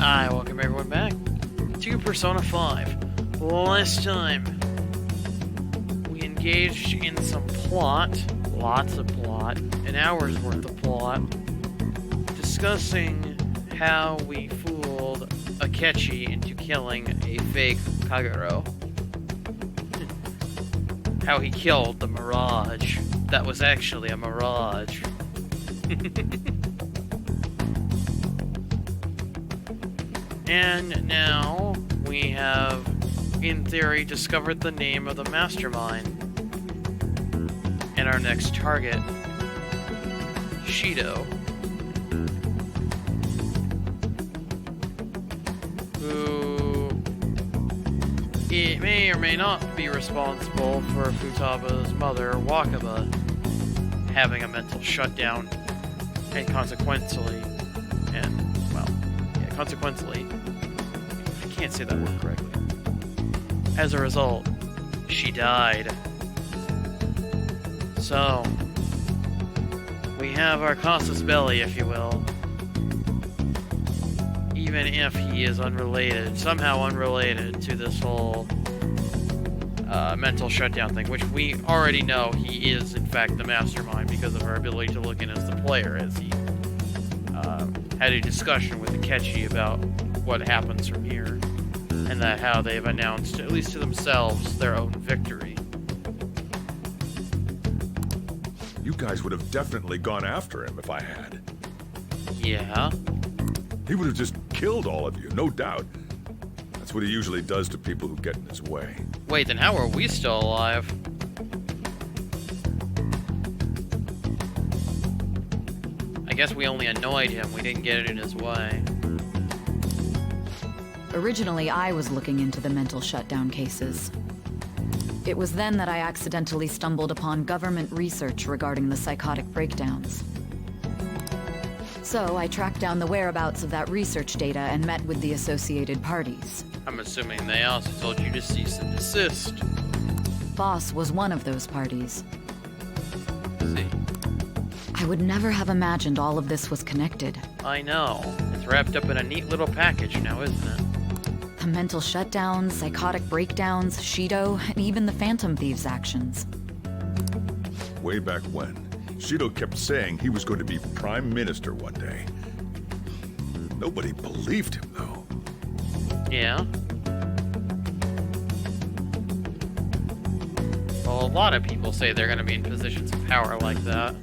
Hi, welcome everyone back to Persona 5. Last time, we engaged in some plot, lots of plot, an hour's worth of plot, discussing how we fooled Akechi into killing a fake Kagero. How he killed the Mirage. That was actually a Mirage. And now we have, in theory, discovered the name of the mastermind. And our next target, Shido, who it may or may not be responsible for Futaba's mother, Wakaba, having a mental shutdown, and consequently, I can't say that word correctly. As a result, she died. So, we have our casus belli, if you will. Even if he is unrelated, somehow unrelated to this whole mental shutdown thing, which we already know he is, in fact, the mastermind because of our ability to look in as the player, as he had a discussion with Akechi about what happens from here, and that how they've announced, at least to themselves, their own victory. You guys would have definitely gone after him if I had. Yeah? He would have just killed all of you, no doubt. That's what he usually does to people who get in his way. Wait, then how are we still alive? I guess we only annoyed him, we didn't get it in his way. Originally, I was looking into the mental shutdown cases. It was then that I accidentally stumbled upon government research regarding the psychotic breakdowns. So I tracked down the whereabouts of that research data and met with the associated parties. I'm assuming they also told you to cease and desist. Boss was one of those parties. See? I would never have imagined all of this was connected. I know. It's wrapped up in a neat little package now, isn't it? The mental shutdowns, psychotic breakdowns, Shido, and even the Phantom Thieves' actions. Way back when, Shido kept saying he was going to be Prime Minister one day. Nobody believed him, though. Yeah. Well, a lot of people say they're going to be in positions of power like that.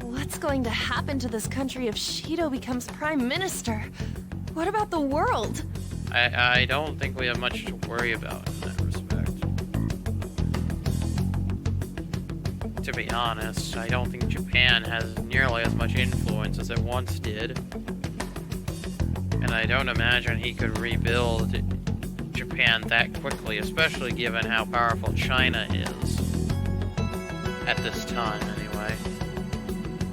What's going to happen to this country if Shido becomes Prime Minister? What about the world? I don't think we have much to worry about in that respect. To be honest, I don't think Japan has nearly as much influence as it once did. And I don't imagine he could rebuild Japan that quickly, especially given how powerful China is. At this time, anyway.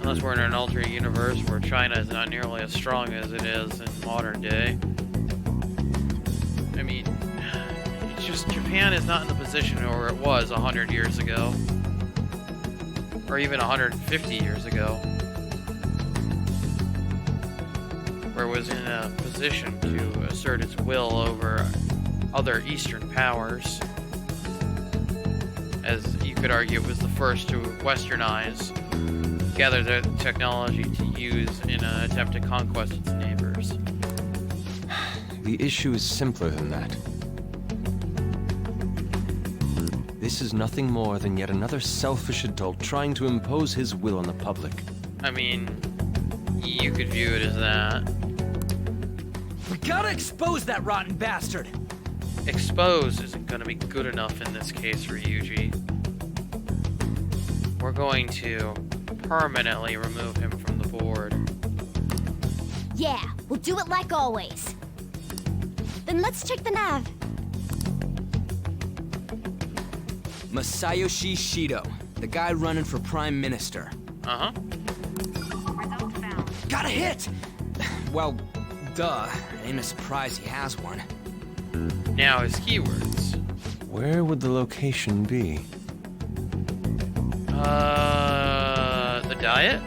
Unless we're in an alternate universe where China is not nearly as strong as it is in modern day. I mean, it's just Japan is not in the position where it was 100 years ago. Or even 150 years ago. Where it was in a position to assert its will over other Eastern powers. As you could argue, it was the first to westernize, gather their technology to use in an attempt to conquest its neighbors. The issue is simpler than that. This is nothing more than yet another selfish adult trying to impose his will on the public. I mean, you could view it as that. We gotta expose that rotten bastard! Expose isn't going to be good enough in this case, Ryuji. We're going to permanently remove him from the board. Yeah, we'll do it like always. Then let's check the nav. Masayoshi Shido, the guy running for Prime Minister. Uh-huh. Got a hit! Well, duh. Ain't a surprise he has one. Now his keywords. Where would the location be? The diet?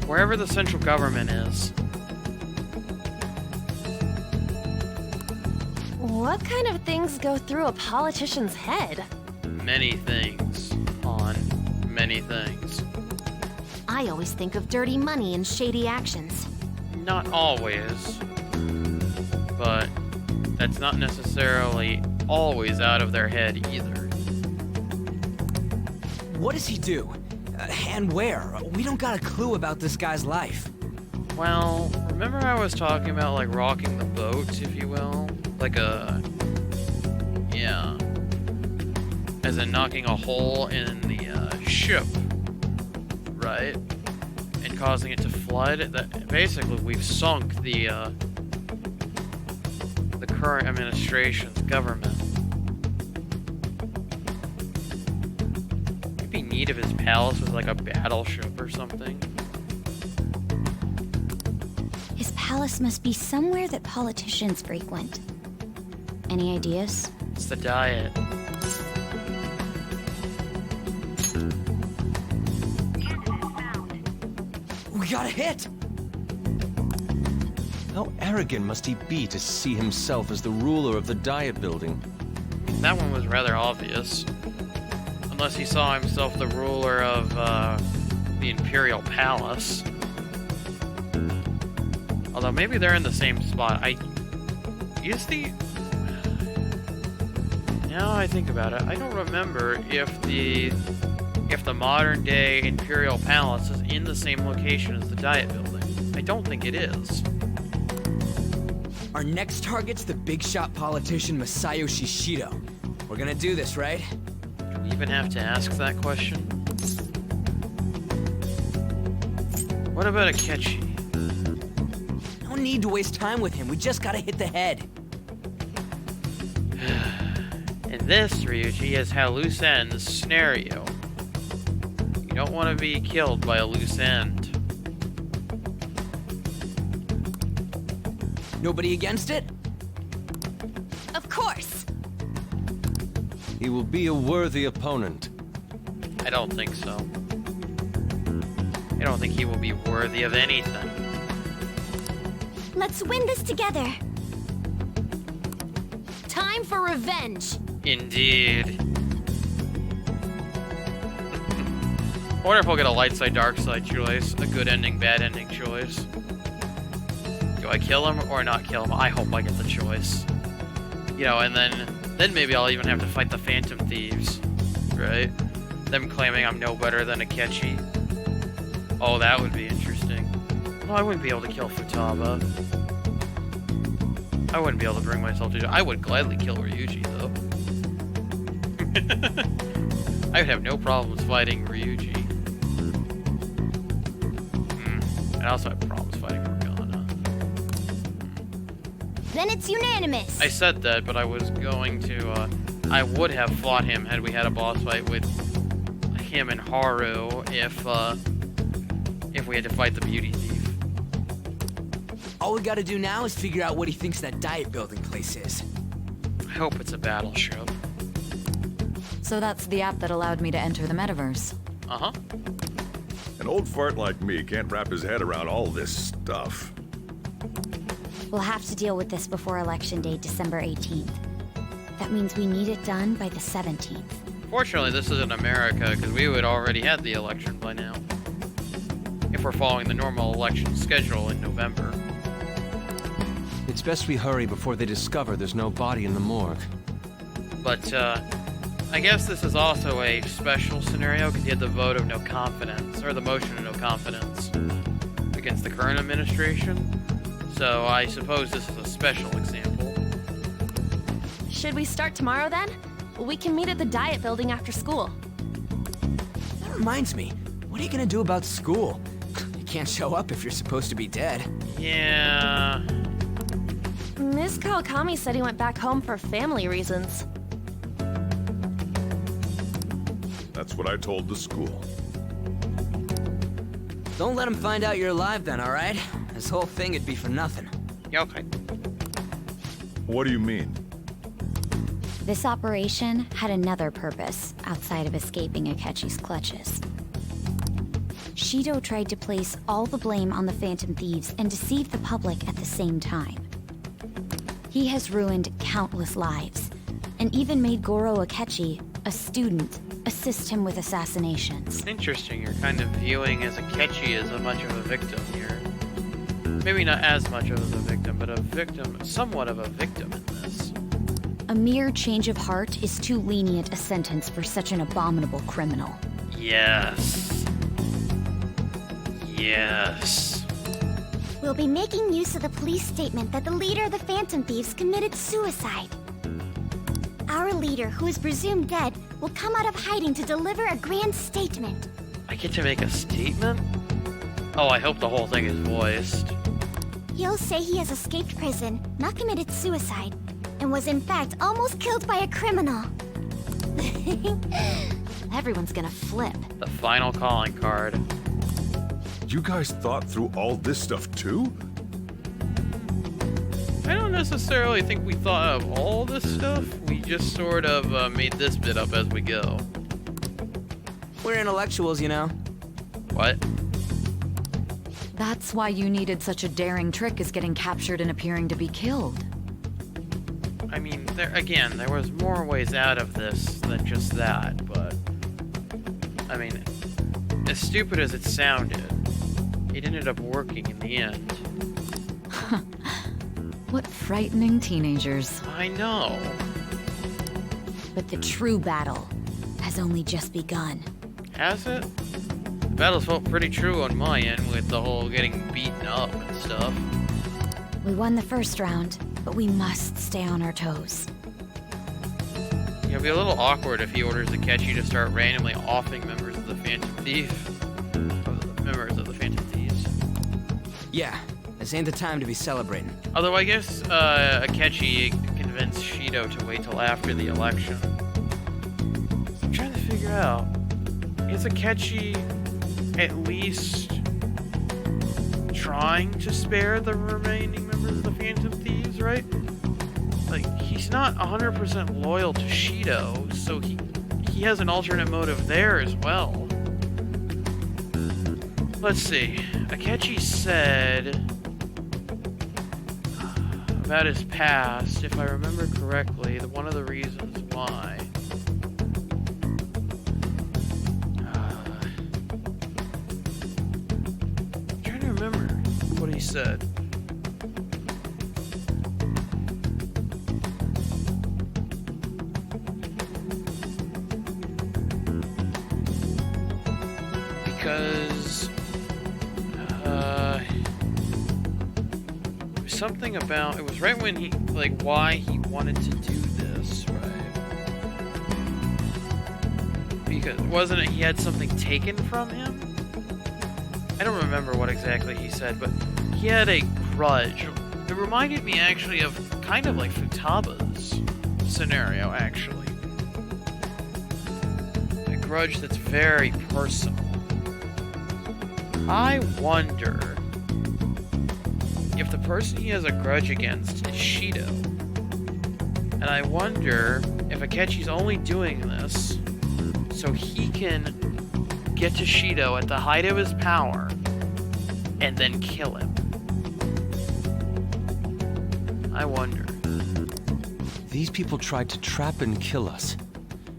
Wherever the central government is. What kind of things go through a politician's head? Many things, Han. Many things. I always think of dirty money and shady actions. Not always. But that's not necessarily always out of their head either. What does he do? And where? We don't got a clue about this guy's life. Well, remember I was talking about, like, rocking the boat, if you will? Like a... yeah. As in knocking a hole in the ship, right? And causing it to flood. That basically, we've sunk the current administration's government. Maybe need if his palace was like a battleship or something. His palace must be somewhere that politicians frequent. Any ideas? It's the diet. We got a hit! How arrogant must he be to see himself as the ruler of the Diet Building? That one was rather obvious. Unless he saw himself the ruler of the Imperial Palace. Although maybe they're in the same spot. Now I think about it, I don't remember if the modern day Imperial Palace is in the same location as the Diet Building. I don't think it is. Our next target's the big shot politician Masayoshi Shido. We're gonna do this, right? Do we even have to ask that question? What about Akechi? No need to waste time with him. We just gotta hit the head. And this, Ryuji, is how loose ends snare you. You don't want to be killed by a loose end. Nobody against it? Of course! He will be a worthy opponent. I don't think so. I don't think he will be worthy of anything. Let's win this together! Time for revenge! Indeed. I wonder if we'll get a light side, dark side choice. A good ending, bad ending choice. Do I kill him or not kill him? I hope I get the choice. You know, and then maybe I'll even have to fight the Phantom Thieves. Right? Them claiming I'm no better than Akechi. Oh, that would be interesting. Well, I wouldn't be able to kill Futaba. I wouldn't be able to bring myself to do. I would gladly kill Ryuji, though. I would have no problems fighting Ryuji. I also have problems fighting Morgana. Then it's unanimous! I said that, but I was going to, I would have fought him had we had a boss fight with him and Haru if we had to fight the Beauty Thief. All we gotta do now is figure out what he thinks that Diet Building place is. I hope it's a battleship. So that's the app that allowed me to enter the metaverse. Uh-huh. An old fart like me can't wrap his head around all this stuff. We'll have to deal with this before Election Day, December 18th. That means we need it done by the 17th. Fortunately, this isn't America, because we would already had the election by now. If we're following the normal election schedule in November. It's best we hurry before they discover there's no body in the morgue. But, I guess this is also a special scenario, because you had the vote of no confidence, or the motion of no confidence, against the current administration. So I suppose this is a special example. Should we start tomorrow then? We can meet at the Diet Building after school. That reminds me, what are you gonna do about school? You can't show up if you're supposed to be dead. Yeah... Ms. Kawakami said he went back home for family reasons. That's what I told the school. Don't let him find out you're alive then, alright? This whole thing would be for nothing. Yeah, okay. What do you mean? This operation had another purpose outside of escaping Akechi's clutches. Shido tried to place all the blame on the Phantom Thieves and deceive the public at the same time. He has ruined countless lives, and even made Goro Akechi, a student, assist him with assassinations. Interesting, you're kind of viewing as Akechi as much of a victim here. Maybe not as much of a victim, but a victim, somewhat of a victim in this. A mere change of heart is too lenient a sentence for such an abominable criminal. Yes. Yes. We'll be making use of the police statement that the leader of the Phantom Thieves committed suicide. Our leader, who is presumed dead, will come out of hiding to deliver a grand statement. I get to make a statement? Oh, I hope the whole thing is voiced. He'll say he has escaped prison, not committed suicide, and was in fact almost killed by a criminal. Everyone's gonna flip. The final calling card. You guys thought through all this stuff too? I don't necessarily think we thought of all this stuff. We just sort of made this bit up as we go. We're intellectuals, you know. What? That's why you needed such a daring trick as getting captured and appearing to be killed. I mean, there was more ways out of this than just that, but... I mean, as stupid as it sounded, it ended up working in the end. What frightening teenagers. I know. But the true battle has only just begun. Has it? The battles felt pretty true on my end with the whole getting beaten up and stuff. We won the first round, but we must stay on our toes. It'd be a little awkward if he orders Akechi to start randomly offing members of the Phantom Thieves. Yeah, this ain't the time to be celebrating. Although I guess Akechi convinced Shido to wait till after the election. I'm trying to figure out, is Akechi at least trying to spare the remaining members of the Phantom Thieves, right? Like, he's not 100% loyal to Shido, so he has an alternate motive there as well. Let's see. Akechi said about his past, if I remember correctly, that one of the reasons why. I'm trying to remember what he said. Because something about, it was right when he, like, why he wanted to do this, right? Because, wasn't it he had something taken from him? I don't remember what exactly he said, but he had a grudge. It reminded me actually of kind of like Futaba's scenario, actually. A grudge that's very personal. I wonder if the person he has a grudge against is Shido. And I wonder if Akechi's only doing this so he can get to Shido at the height of his power and then kill him. I wonder. These people tried to trap and kill us.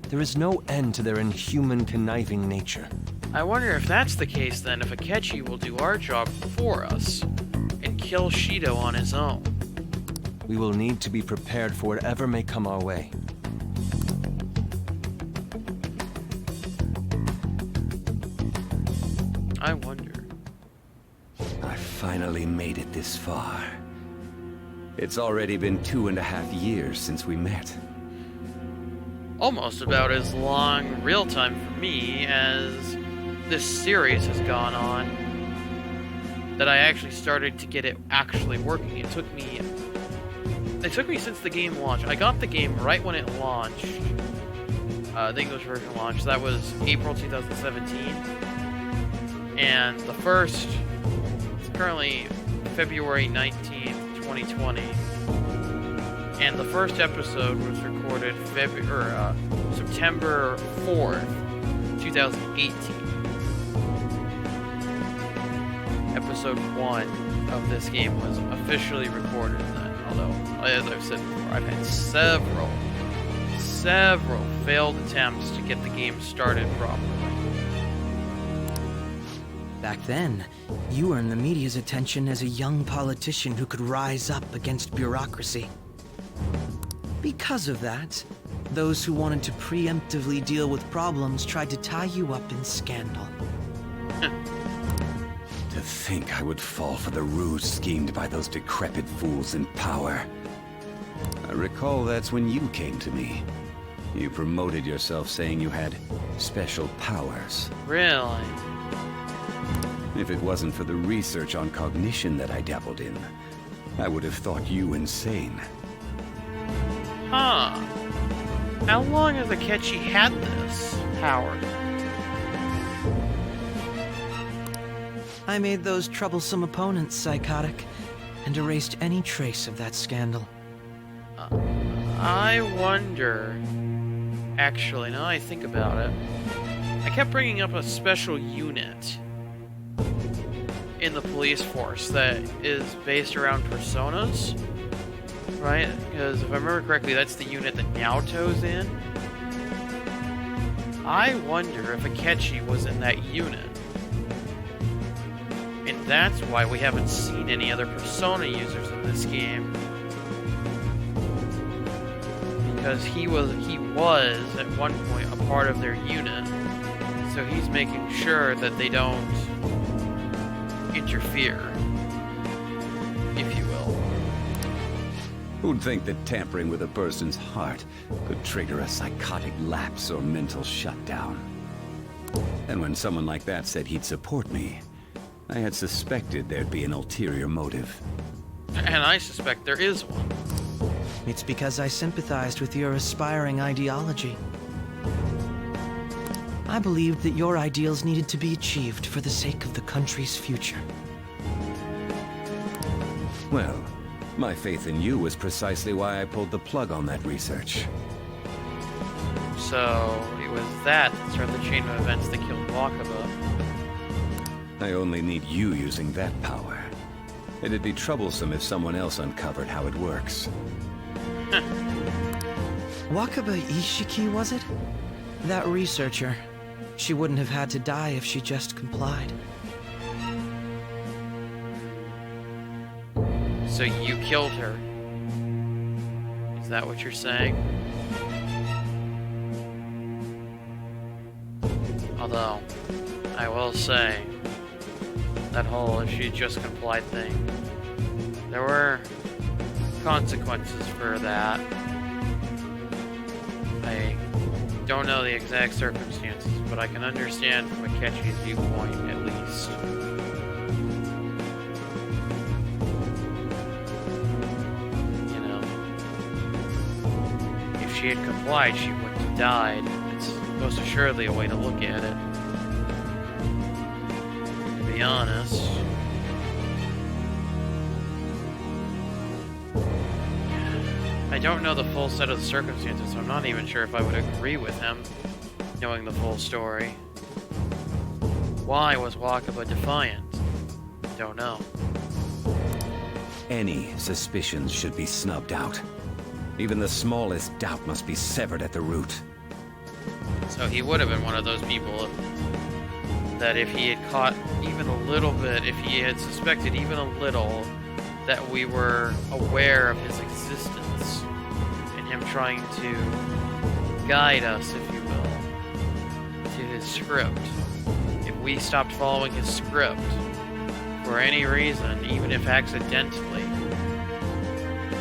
There is no end to their inhuman, conniving nature. I wonder if that's the case then, if Akechi will do our job for us and kill Shido on his own. We will need to be prepared for whatever may come our way. I wonder. I finally made it this far. It's already been 2.5 years since we met. Almost about as long real time for me as this series has gone on, that I actually started to get it actually working. It took me since the game launched. I got the game right when it launched. The English version launched. That was April 2017. And the first, it's currently February 19th, 2020. And the first episode was recorded September 4th, 2018. Episode 1 of this game was officially recorded then. Although, as I've said before, I've had several failed attempts to get the game started properly. Back then, you earned the media's attention as a young politician who could rise up against bureaucracy. Because of that, those who wanted to preemptively deal with problems tried to tie you up in scandal. To think I would fall for the ruse schemed by those decrepit fools in power. I recall that's when you came to me. You promoted yourself saying you had special powers. Really? If it wasn't for the research on cognition that I dabbled in, I would have thought you insane. Huh. How long has Akechi had this power? I made those troublesome opponents psychotic, and erased any trace of that scandal. I wonder... Actually, now I think about it, I kept bringing up a special unit in the police force that is based around personas, right? Because if I remember correctly, that's the unit that Naoto's in. I wonder if Akechi was in that unit. And that's why we haven't seen any other Persona users in this game. Because he was at one point a part of their unit. So he's making sure that they don't interfere, if you will. Who'd think that tampering with a person's heart could trigger a psychotic lapse or mental shutdown? And when someone like that said he'd support me, I had suspected there'd be an ulterior motive. And I suspect there is one. It's because I sympathized with your aspiring ideology. I believed that your ideals needed to be achieved for the sake of the country's future. Well, my faith in you was precisely why I pulled the plug on that research. So it was that started the chain of events that killed Wakaba. I only need you using that power. It'd be troublesome if someone else uncovered how it works. Wakaba Ishiki, was it? That researcher. She wouldn't have had to die if she just complied. So you killed her. Is that what you're saying? Although, I will say, that whole if she just complied thing, there were consequences for that. I don't know the exact circumstances, but I can understand from Akechi's viewpoint, at least. You know, if she had complied, she wouldn't have died. It's most assuredly a way to look at it. To be honest. I don't know the full set of the circumstances, so I'm not even sure if I would agree with him, knowing the full story. Why was Wakaba defiant? Don't know. Any suspicions should be snubbed out. Even the smallest doubt must be severed at the root. So he would have been one of those people that if he had caught even a little bit, if he had suspected even a little that we were aware of his existence and him trying to guide us, if you will, to his script. If we stopped following his script for any reason, even if accidentally,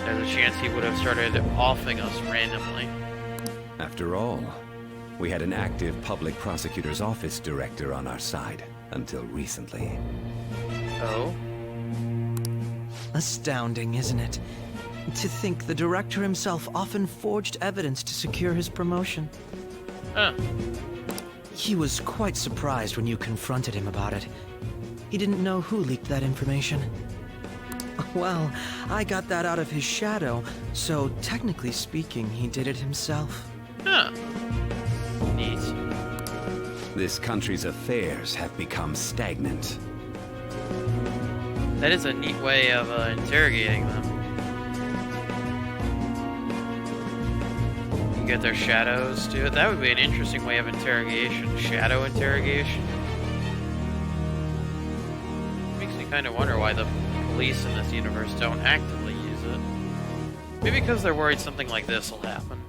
there's a chance he would have started offing us randomly. After all, we had an active public prosecutor's office director on our side until recently. Oh? Astounding, isn't it? To think the director himself often forged evidence to secure his promotion. Huh. He was quite surprised when you confronted him about it. He didn't know who leaked that information. Well, I got that out of his shadow, so technically speaking, he did it himself. Huh. Neat. This country's affairs have become stagnant. That is a neat way of interrogating them. get their shadows to it. That would be an interesting way of interrogation. Shadow interrogation. Makes me kind of wonder why the police in this universe don't actively use it. Maybe because they're worried something like this will happen.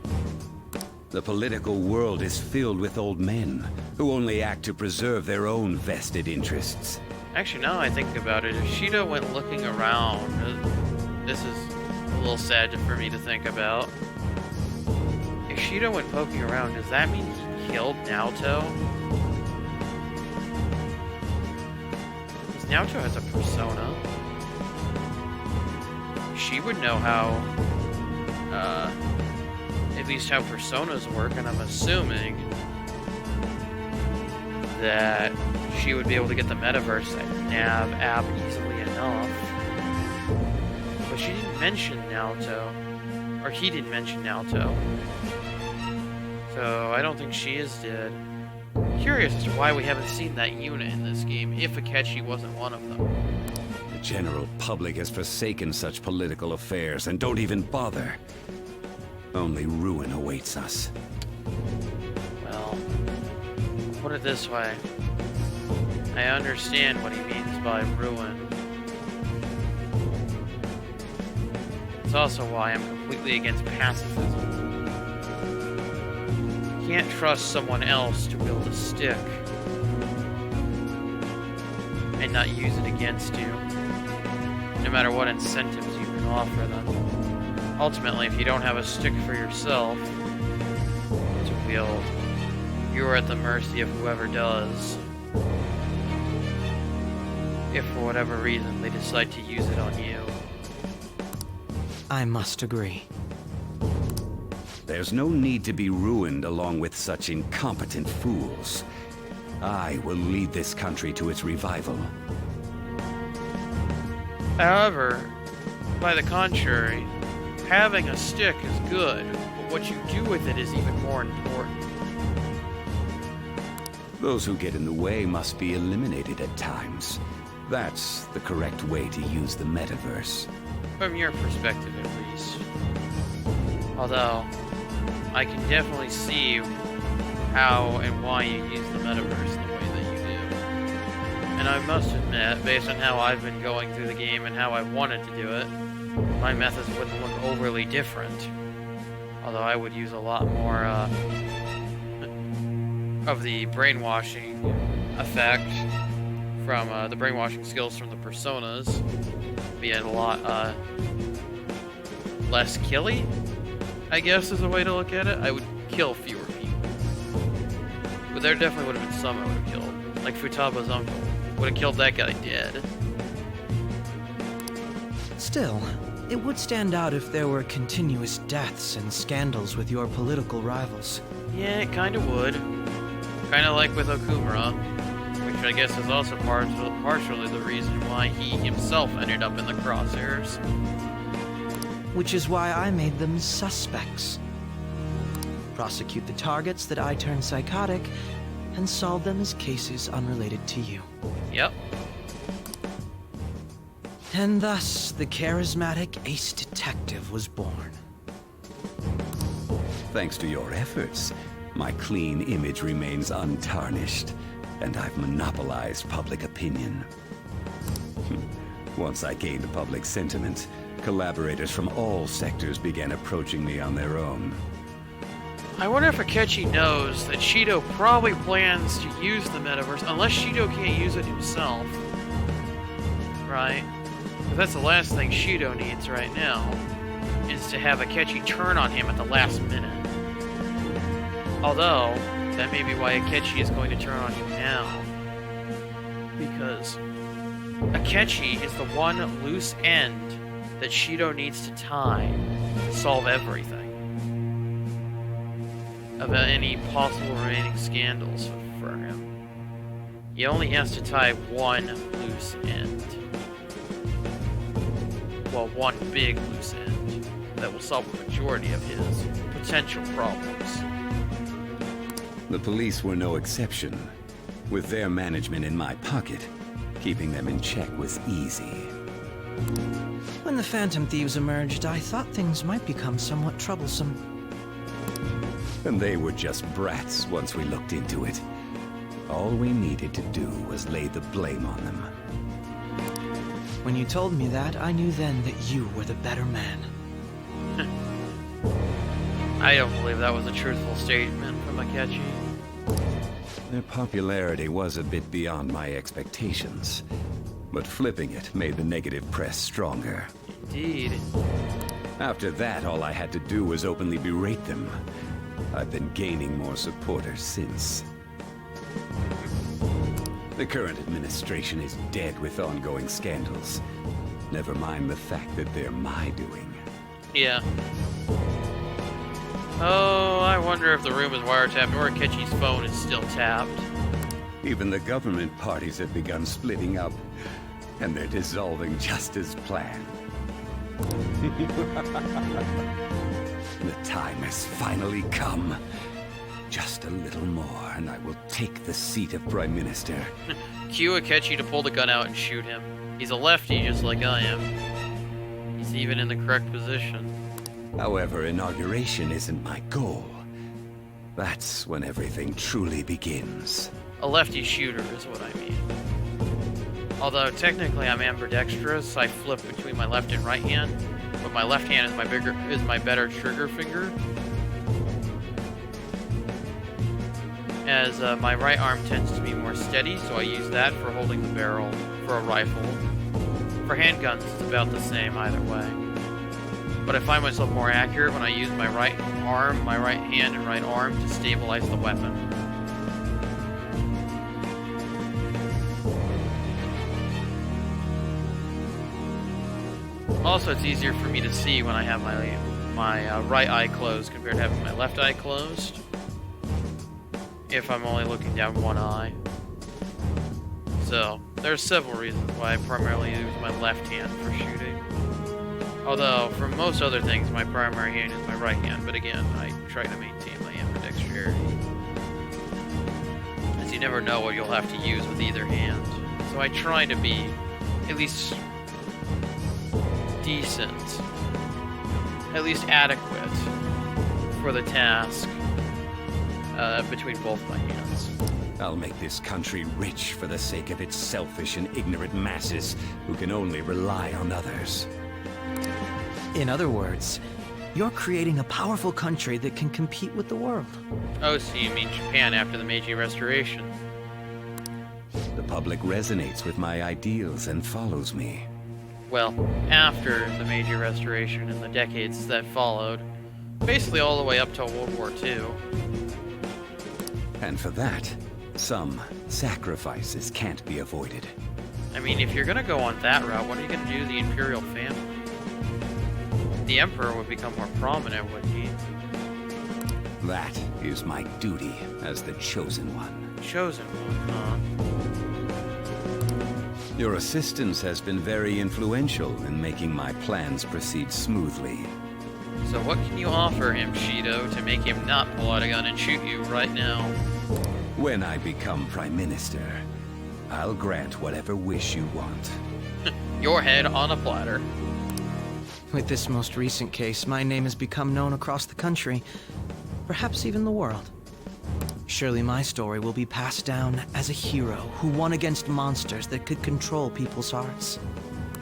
The political world is filled with old men who only act to preserve their own vested interests. Actually, now I think about it, if Shido went looking around, this is a little sad for me to think about. If Shido went poking around, does that mean he killed Naoto? Because Naoto has a persona. She would know how, at least how personas work, and I'm assuming that she would be able to get the metaverse nav app easily enough. But she didn't mention Naoto. Or he didn't mention Naoto. So I don't think she is dead. Curious as to why we haven't seen that unit in this game, if Akechi wasn't one of them. The general public has forsaken such political affairs and don't even bother. Only ruin awaits us. Well, put it this way. I understand what he means by ruin. It's also why I'm completely against pacifism. You can't trust someone else to wield a stick and not use it against you, no matter what incentives you can offer them. Ultimately, if you don't have a stick for yourself to wield, you are at the mercy of whoever does. If for whatever reason they decide to use it on you. I must agree. There's no need to be ruined along with such incompetent fools. I will lead this country to its revival. However, by the contrary, having a stick is good, but what you do with it is even more important. Those who get in the way must be eliminated at times. That's the correct way to use the metaverse. From your perspective, at least. Although, I can definitely see how and why you use the metaverse the way that you do. And I must admit, based on how I've been going through the game and how I wanted to do it, my methods wouldn't look overly different. Although I would use a lot more of the brainwashing effect from the brainwashing skills from the personas. Be a lot less killy, I guess is a way to look at it. I would kill fewer people. But there definitely would have been some I would have killed. Like Futaba's uncle. Would have killed that guy dead. Still, it would stand out if there were continuous deaths and scandals with your political rivals. Yeah, it kinda would. Kinda like with Okumura, which I guess is also partially the reason why he himself ended up in the crosshairs. Which is why I made them suspects. Prosecute the targets that I turn psychotic, and solve them as cases unrelated to you. Yep. And thus, the charismatic ace detective was born. Thanks to your efforts, my clean image remains untarnished, and I've monopolized public opinion. Once I gained public sentiment, collaborators from all sectors began approaching me on their own. I wonder if Akechi knows that Shido probably plans to use the metaverse, unless Shido can't use it himself. Right? Because that's the last thing Shido needs right now, is to have Akechi turn on him at the last minute. Although, that may be why Akechi is going to turn on him now. Because Akechi is the one loose end that Shido needs to tie to solve everything. Of any possible remaining scandals for him. He only has to tie one loose end. Well, one big loose end that will solve the majority of his potential problems. The police were no exception. With their management in my pocket, keeping them in check was easy. When the Phantom Thieves emerged, I thought things might become somewhat troublesome. And they were just brats once we looked into it. All we needed to do was lay the blame on them. When you told me that, I knew then that you were the better man. I don't believe that was a truthful statement from Akechi. Their popularity was a bit beyond my expectations, but flipping it made the negative press stronger. Indeed. After that, all I had to do was openly berate them. I've been gaining more supporters since. The current administration is dead with ongoing scandals. Never mind the fact that they're my doing. Yeah. Oh, I wonder if the room is wiretapped or Akechi's phone is still tapped. Even the government parties have begun splitting up, and they're dissolving just as planned. The time has finally come. Just a little more, and I will take the seat of Prime Minister. Cue Akechi to pull the gun out and shoot him. He's a lefty, just like I am. He's even in the correct position. However, inauguration isn't my goal. That's when everything truly begins. A lefty shooter is what I mean. Although technically I'm ambidextrous, I flip between my left and right hand, but my left hand is my better trigger finger. As my right arm tends to be more steady, so I use that for holding the barrel for a rifle. For handguns, it's about the same either way. But I find myself more accurate when I use my right arm, my right hand, and right arm to stabilize the weapon. Also, it's easier for me to see when I have my right eye closed compared to having my left eye closed. If I'm only looking down one eye. So, there's several reasons why I primarily use my left hand for shooting. Although, for most other things, my primary hand is my right hand, but again, I try to maintain my ambidexterity. As you never know what you'll have to use with either hand. So I try to be at least decent, at least adequate for the task between both my hands. I'll make this country rich for the sake of its selfish and ignorant masses who can only rely on others. In other words, you're creating a powerful country that can compete with the world. Oh, so you mean Japan after the Meiji Restoration? The public resonates with my ideals and follows me. Well, after the Meiji Restoration and the decades that followed, basically all the way up till World War II. And for that, some sacrifices can't be avoided. I mean, if you're gonna go on that route, what are you gonna do to the Imperial family? The Emperor would become more prominent, wouldn't he? That is my duty as the Chosen One. Chosen One, huh? Your assistance has been very influential in making my plans proceed smoothly. So what can you offer him, Shido, to make him not pull out a gun and shoot you right now? When I become Prime Minister, I'll grant whatever wish you want. Your head on a platter. With this most recent case, my name has become known across the country, perhaps even the world. Surely my story will be passed down as a hero who won against monsters that could control people's hearts.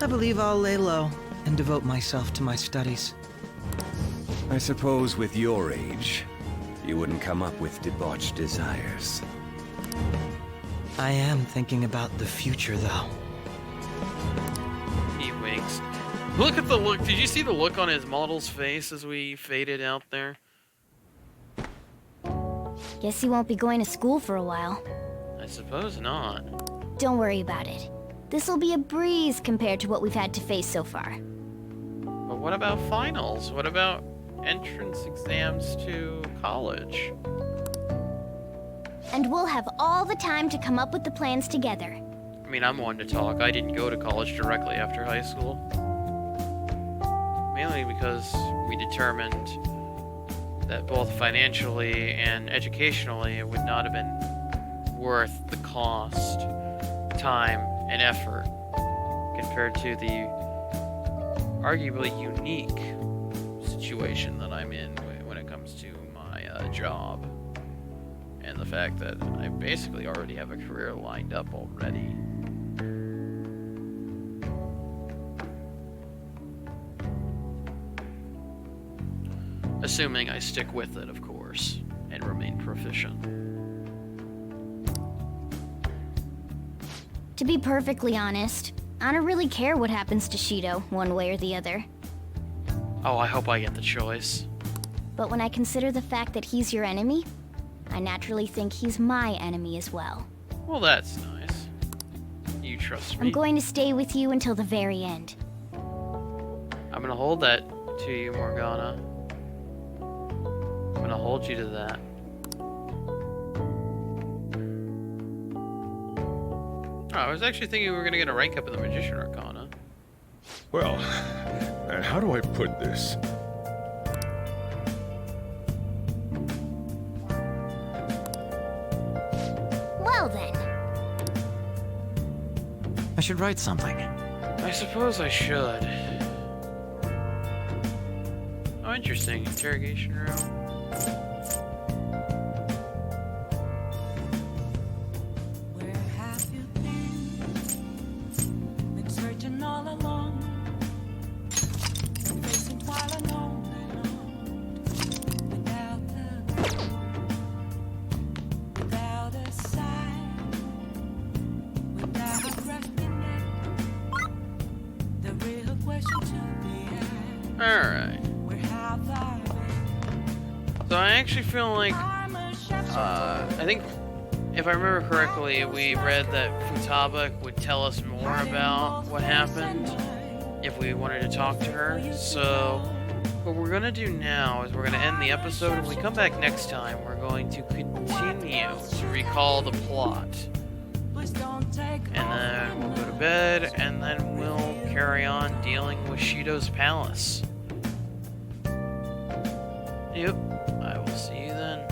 I believe I'll lay low and devote myself to my studies. I suppose with your age, you wouldn't come up with debauched desires. I am thinking about the future, though. He winks. Look at the look. Did you see the look on his model's face as we faded out there? Guess you won't be going to school for a while. I suppose not. Don't worry about it. This'll be a breeze compared to what we've had to face so far. But what about finals? What about entrance exams to college? And we'll have all the time to come up with the plans together. I mean, I'm one to talk. I didn't go to college directly after high school. Mainly because we determined that both financially and educationally it would not have been worth the cost, time, and effort compared to the arguably unique situation that I'm in when it comes to my the job. And the fact that I basically already have a career lined up already. Assuming I stick with it, of course, and remain proficient. To be perfectly honest, I don't really care what happens to Shido, one way or the other. Oh, I hope I get the choice. But when I consider the fact that he's your enemy, I naturally think he's my enemy as well. Well, that's nice. You trust me. I'm going to stay with you until the very end. I'm gonna hold that to you, Morgana. I'm gonna hold you to that. Oh, I was actually thinking we were gonna get a rank up in the Magician Arcana. Well, how do I put this? Well then. I should write something. I suppose I should. Oh, interesting. Interrogation room. Alright. So I actually feel like, I think, if I remember correctly, we read that Futaba would tell us more about what happened if we wanted to talk to her. So what we're going to do now is we're going to end the episode, and when we come back next time, we're going to continue to recall the plot. And then we'll go to bed, and then we'll carry on dealing with Shido's palace. Yep, I will see you then.